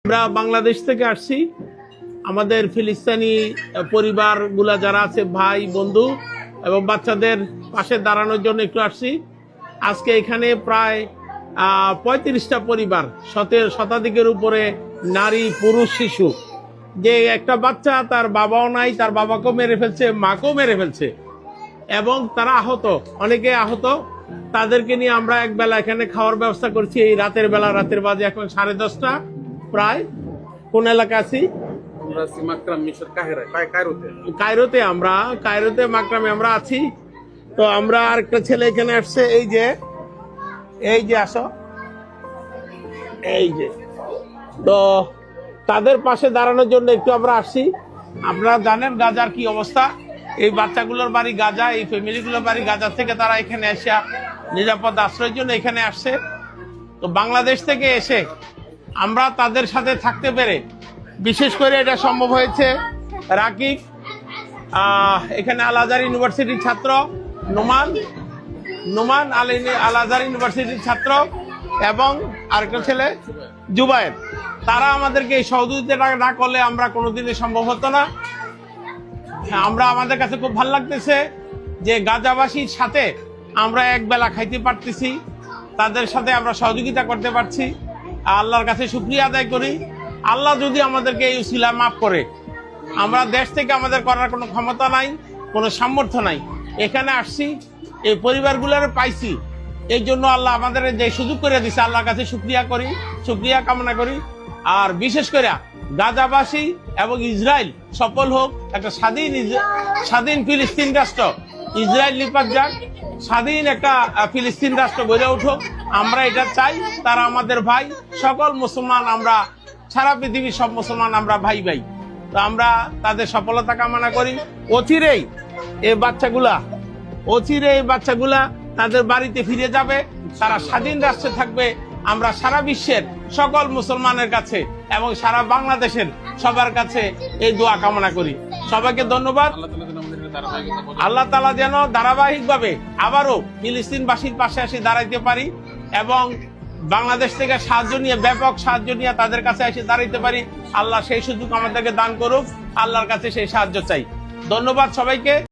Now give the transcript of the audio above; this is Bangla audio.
আমরা বাংলাদেশ থেকে আসছি। আমাদের ফিলিস্তিনি পরিবারগুলা যারা আছে, ভাই বন্ধু এবং বাচ্চাদের পাশে দাঁড়ানোর জন্য একটু আসছি। আজকে এখানে প্রায় 35টা পরিবার, শতাধিকের উপরে নারী, পুরুষ, শিশু। যে একটা বাচ্চা, তার বাবাও নাই, তার বাবাকেও মেরে ফেলছে, মাকেও মেরে ফেলছে এবং তারা আহত, অনেকে আহত। তাদেরকে নিয়ে আমরা একবেলা এখানে খাওয়ার ব্যবস্থা করছি। এই রাতের বেলা, রাতের বাজে এখন 10:30 প্রায়। কোন এলাকা আছি? কায়রোতে মাকরামে আমরা আছি। তো আমরা আরেকটা ছেলে এখানে আসছে, এই যে আসো, এই যে। তো তাদের পাশে দাঁড়ানোর জন্য একটু আমরা আসছি। আপনারা জানেন গাজার কি অবস্থা। এই বাচ্চাগুলোর বাড়ি গাজা, এই ফ্যামিলিগুলোর বাড়ি গাজা থেকে তারা এখানে এসে নিরাপদ আশ্রয়ের জন্য এখানে আসছে। তো বাংলাদেশ থেকে এসে আমরা তাদের সাথে থাকতে পেরে, বিশেষ করে এটা সম্ভব হয়েছে রাকিব, এখানে আল আজহার ইউনিভার্সিটির ছাত্র নোমান আল আজহার ইউনিভার্সিটির ছাত্র এবং আরেকটা ছেলে জুবায়ের। তারা আমাদেরকে এই সহযোগিতা না করলে আমরা কোনোদিনই সম্ভব হতো না। আমাদের কাছে খুব ভালো লাগতেছে যে গাজাবাসীর সাথে আমরা একবেলা খাইতে পারতেছি, তাদের সাথে আমরা সহযোগিতা করতে পারছি। আল্লাহর কাছে শুকরিয়া আদায় করি। আল্লাহ যদি আমাদেরকে এই উসিলা মাফ করে, আমরা দেশ থেকে আমাদের করার কোনো ক্ষমতা নাই, কোনো সামর্থ্য নাই। এখানে আসছি, এই পরিবারগুলোর পাইছি, এই জন্য আল্লাহ আমাদের যে সুযোগ করে দিচ্ছে, আল্লাহর কাছে শুকরিয়া কামনা করি। আর বিশেষ করে গাজাবাসী এবং ইসরায়েল সফল হোক, একটা স্বাধীন ফিলিস্তিন রাষ্ট্র, ইসরায়েল নিপাত যাক, স্বাধীন একটা ফিলিস্তিন রাষ্ট্র গড়ে উঠুক, আমরা এটা চাই। তারা আমাদের ভাই, সকল মুসলমান, আমরা সারা পৃথিবীর সব মুসলমান আমরা ভাই। তো আমরা তাদের সফলতা কামনা করি। অচিরেই এই বাচ্চাগুলা তাদের বাড়িতে ফিরে যাবে, তারা স্বাধীন রাষ্ট্রে থাকবে। আমরা সারা বিশ্বের সকল মুসলমানের কাছে এবং সারা বাংলাদেশের সবার কাছে এই দোয়া কামনা করি। সবাইকে ধন্যবাদ। আল্লাহ তাআলা যেন ধারাবাহিকভাবে আবারও ফিলিস্তিনবাসীর পাশে এসে দাঁড়াইতে পারি এবং বাংলাদেশ থেকে সাহায্য নিয়ে, ব্যাপক সাহায্য নিয়ে তাদের কাছে এসে দাঁড়াইতে পারি। আল্লাহ সেই সুযোগ আমাদেরকে দান করুক। আল্লাহর কাছে সেই সাহায্য চাই। ধন্যবাদ সবাইকে।